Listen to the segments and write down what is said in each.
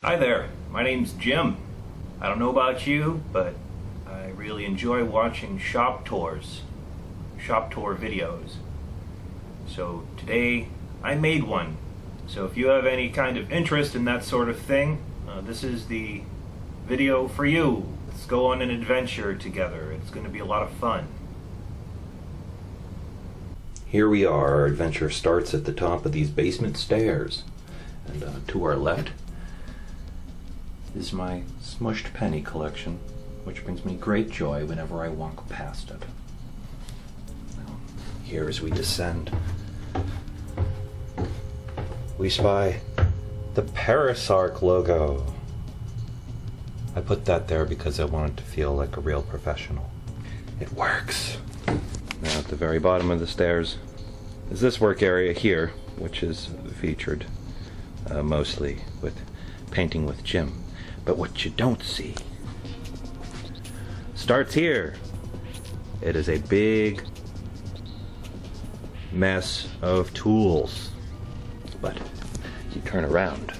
Hi there, my name's Jim. I don't know about you, but I really enjoy watching shop tour videos. So today I made one. So if you have any kind of interest in that sort of thing, this is the video for you. Let's go on an adventure together. It's going to be a lot of fun. Here we are. Our adventure starts at the top of these basement stairs. And to our left is my smushed penny collection, which brings me great joy whenever I walk past it. Now, here as we descend, we spy the Parasarc logo. I put that there because I wanted to feel like a real professional. It works. Now at the very bottom of the stairs is this work area here, which is featured mostly with painting with Jim. But what you don't see starts here. It is a big mess of tools. But you turn around,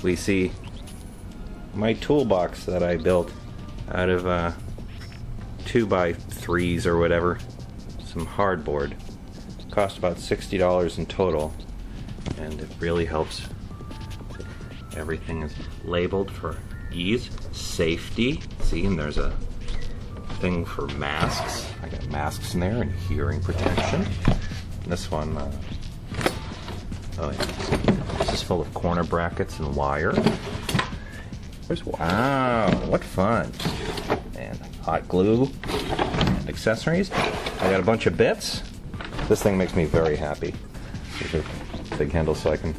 we see my toolbox that I built out of 2x3s or whatever, some hardboard. Cost about $60 in total, and it really helps. Everything is labeled for ease, safety. See, and there's a thing for masks. I got masks in there and hearing protection. And this one, oh yeah, this is full of corner brackets and wire. Wow, what fun. And hot glue and accessories. I got a bunch of bits. This thing makes me very happy. These are big handles so I can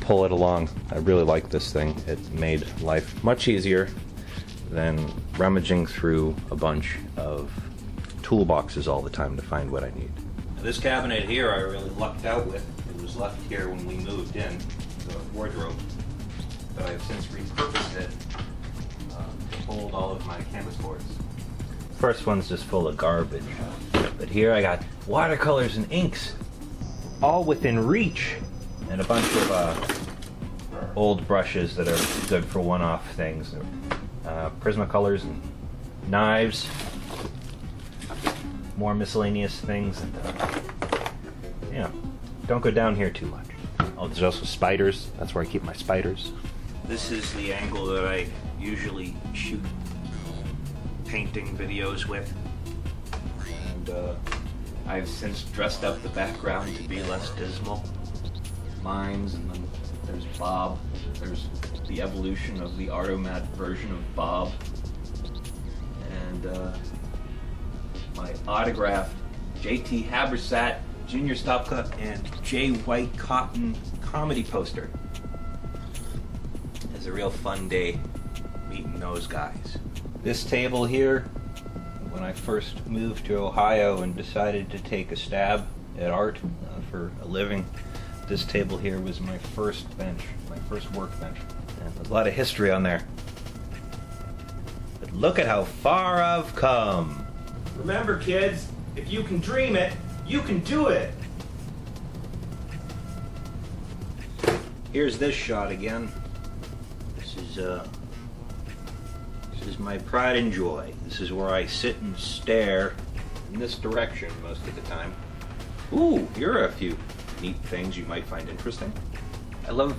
pull it along. I really like this thing. It made life much easier than rummaging through a bunch of toolboxes all the time to find what I need. This cabinet here I really lucked out with. It was left here when we moved in, the wardrobe. But I've since repurposed it to hold all of my canvas boards. First one's just full of garbage. But here I got watercolors and inks, all within reach. And a bunch of old brushes that are good for one-off things. Prismacolors and knives. More miscellaneous things. And, you know, don't go down here too much. Oh, there's also spiders. That's where I keep my spiders. This is the angle that I usually shoot painting videos with. And I've since dressed up the background to be less dismal. Lines, and then there's Bob. There's the evolution of the Artomat version of Bob. And my autographed J.T. Habersat Junior Stop Cut and J. White Cotton comedy poster. It's a real fun day meeting those guys. This table here, when I first moved to Ohio and decided to take a stab at art for a living, this table here was my first bench, my first workbench. And there's a lot of history on there. But look at how far I've come. Remember, kids, if you can dream it, you can do it. Here's this shot again. This is my pride and joy. This is where I sit and stare in this direction most of the time. Ooh, here are a few neat things you might find interesting. I love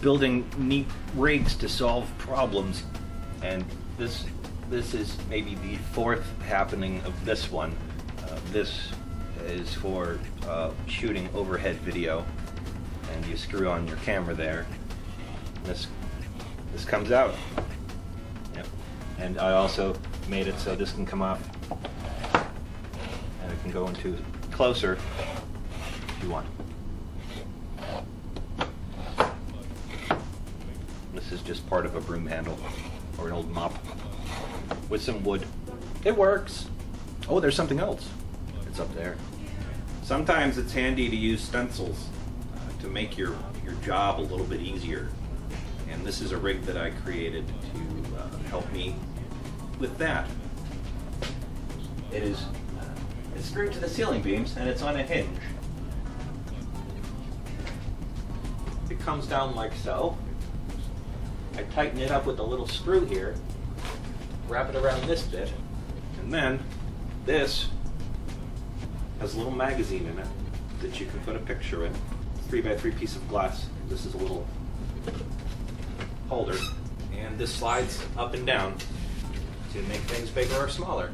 building neat rigs to solve problems, and this is maybe the fourth happening of this one. This is for shooting overhead video, and you screw on your camera there. This comes out. Yep. And I also made it so this can come off, and it can go into closer if you want. This is just part of a broom handle or an old mop with some wood. It works. Oh, there's something else. It's up there. Sometimes it's handy to use stencils to make your job a little bit easier. And this is a rig that I created to help me with that. It's screwed to the ceiling beams and it's on a hinge. comes down like so. I tighten it up with a little screw here, wrap it around this bit, and then this has a little magazine in it that you can put a picture in. 3x3 piece of glass. This is a little holder, and this slides up and down to make things bigger or smaller.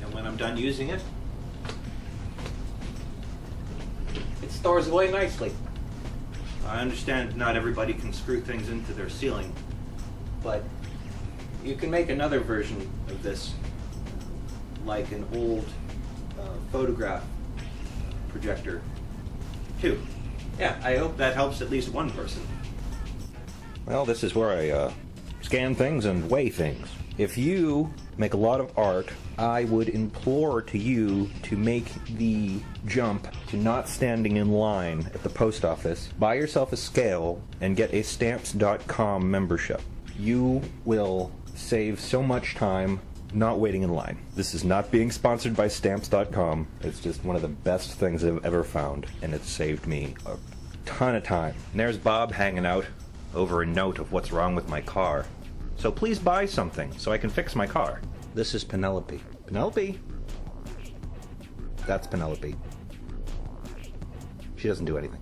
And when I'm done using it, it stores away nicely. I understand not everybody can screw things into their ceiling, but you can make another version of this, like an old photograph projector, too. Yeah, I hope that helps at least one person. Well, this is where I scan things and weigh things. If you make a lot of art, I would implore to you to make the jump to not standing in line at the post office. Buy yourself a scale and get a stamps.com membership. You will save so much time not waiting in line. This is not being sponsored by stamps.com. It's just one of the best things I've ever found, and it's saved me a ton of time. And there's Bob hanging out over a note of what's wrong with my car. So please buy something so I can fix my car. This is Penelope. Penelope? That's Penelope. She doesn't do anything.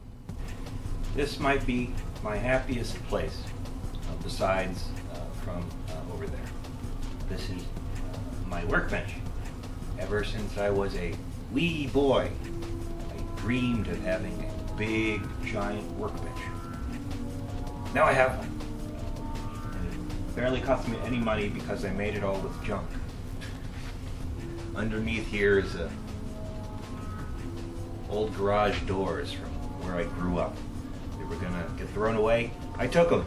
This might be my happiest place, besides from over there. This is my workbench. Ever since I was a wee boy, I dreamed of having a big, giant workbench. Now I have one. And it barely cost me any money because I made it all with junk. Underneath here is old garage doors from where I grew up. They were gonna get thrown away. I took them.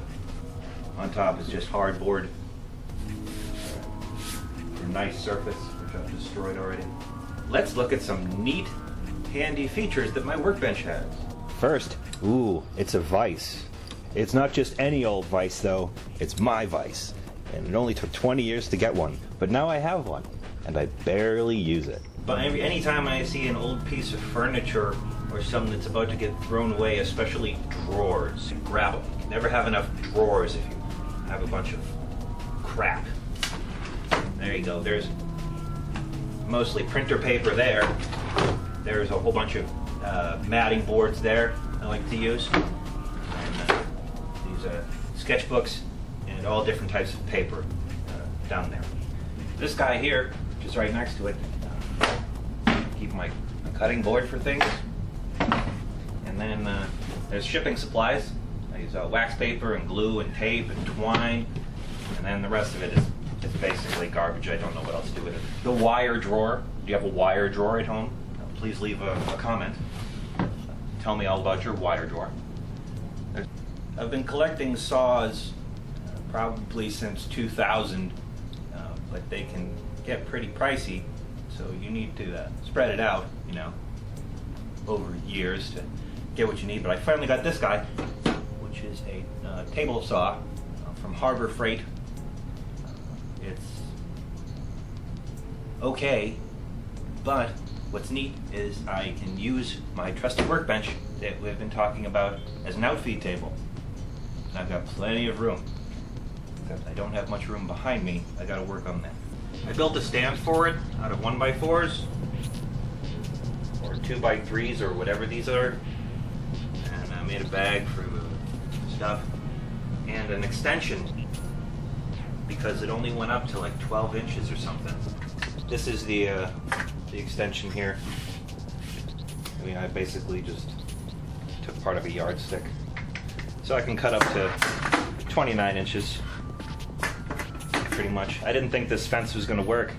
On top is just hardboard. A nice surface, which I've destroyed already. Let's look at some neat, handy features that my workbench has. First, it's a Vise. It's not just any old Vise, though. It's my Vise. And it only took 20 years to get one. But now I have one, and I barely use it. But anytime I see an old piece of furniture or something that's about to get thrown away, especially drawers, grab them. You never have enough drawers if you have a bunch of crap. There you go. There's mostly printer paper there. There's a whole bunch of matting boards there I like to use. And these sketchbooks and all different types of paper down there. This guy here, which is right next to it, keep my cutting board for things. And then there's shipping supplies. I use wax paper and glue and tape and twine. And then the rest of it is basically garbage. I don't know what else to do with it. The wire drawer. Do you have a wire drawer at home? Please leave a comment. Tell me all about your wire drawer. I've been collecting saws probably since 2000, but they can get pretty pricey, so you need to spread it out, over years to get what you need. But I finally got this guy, which is a table saw from Harbor Freight. It's okay, but what's neat is I can use my trusty workbench that we've been talking about as an outfeed table. And I've got plenty of room. Except I don't have much room behind me. I gotta work on that. I built a stand for it out of 1x4s or 2x3s or whatever these are. And I made a bag for stuff and an extension because it only went up to like 12 inches or something. This is the extension here. I basically just took part of a yardstick. So I can cut up to 29 inches, pretty much. I didn't think this fence was going to work,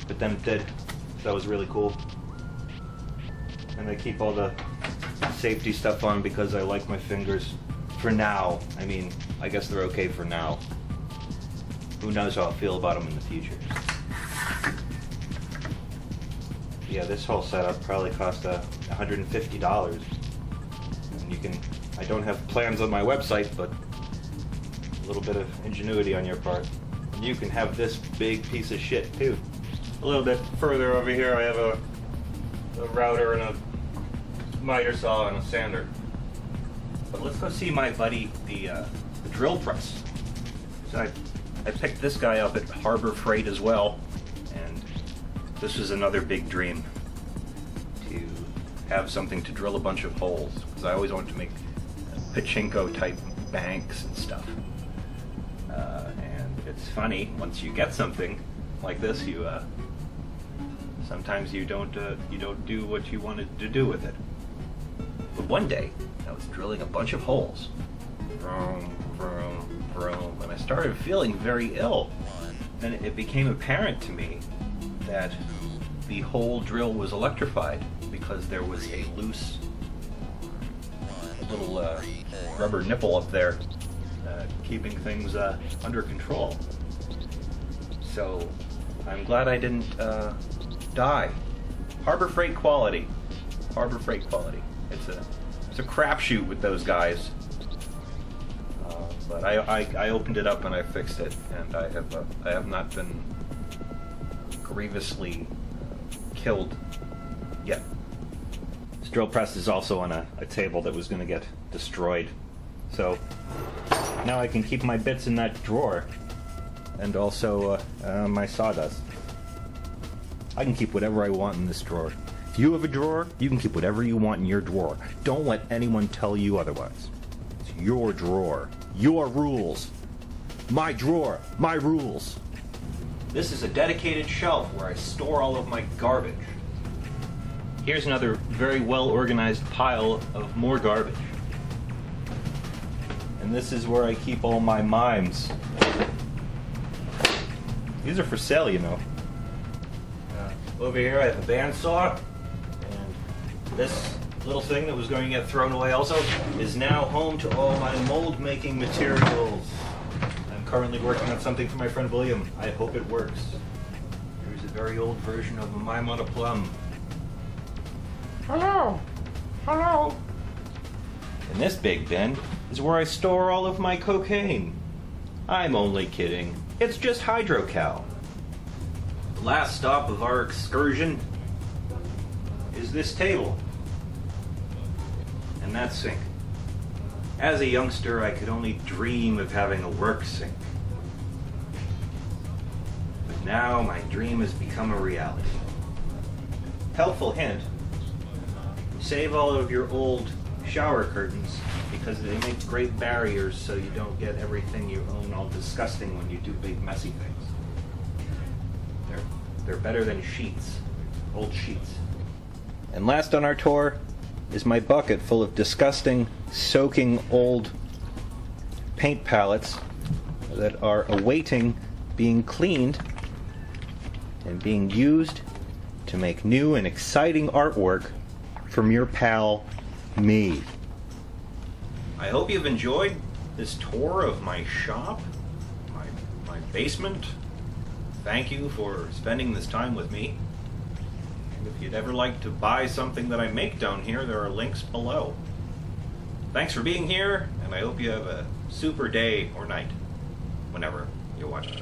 but then it did. So that was really cool. And I keep all the safety stuff on because I like my fingers. For now. I guess they're okay for now. Who knows how I'll feel about them in the future. Yeah, this whole setup probably cost $150. And I don't have plans on my website, but a little bit of ingenuity on your part. And you can have this big piece of shit too. A little bit further over here I have a router and a miter saw and a sander. But let's go see my buddy, the drill press. So I picked this guy up at Harbor Freight as well, and this was another big dream, to have something to drill a bunch of holes, because I always wanted to make pachinko type banks and stuff. And it's funny, once you get something like this, you sometimes you don't do what you wanted to do with it. But one day I was drilling a bunch of holes, vroom, vroom, vroom, and I started feeling very ill. And it became apparent to me that the whole drill was electrified because there was a loose little rubber nipple up there keeping things under control. So I'm glad I didn't die. Harbor Freight quality. Harbor Freight quality. It's a crapshoot with those guys. But I opened it up and I fixed it, and I have not been grievously killed yet. This drill press is also on a table that was going to get destroyed, so now I can keep my bits in that drawer, and also my sawdust. I can keep whatever I want in this drawer. If you have a drawer, you can keep whatever you want in your drawer. Don't let anyone tell you otherwise. It's your drawer. Your rules. My drawer. My rules. This is a dedicated shelf where I store all of my garbage. Here's another very well organized pile of more garbage. And this is where I keep all my mimes. These are for sale, you know. Over here I have a bandsaw, and this little thing that was going to get thrown away also is now home to all my mold making materials. I'm currently working on something for my friend William. I hope it works. Here's a very old version of a mime on a plum. Hello! Hello! And this big bin is where I store all of my cocaine. I'm only kidding. It's just hydrocal. The last stop of our excursion is this table and that sink. As a youngster, I could only dream of having a work sink. But now my dream has become a reality. Helpful hint: save all of your old shower curtains because they make great barriers so you don't get everything you own all disgusting when you do big messy things. They're better than sheets, old sheets. And last on our tour is my bucket full of disgusting, soaking old paint palettes that are awaiting being cleaned and being used to make new and exciting artwork from your pal, me. I hope you've enjoyed this tour of my shop, my basement. Thank you for spending this time with me. And if you'd ever like to buy something that I make down here, there are links below. Thanks for being here, and I hope you have a super day or night, whenever you're watching.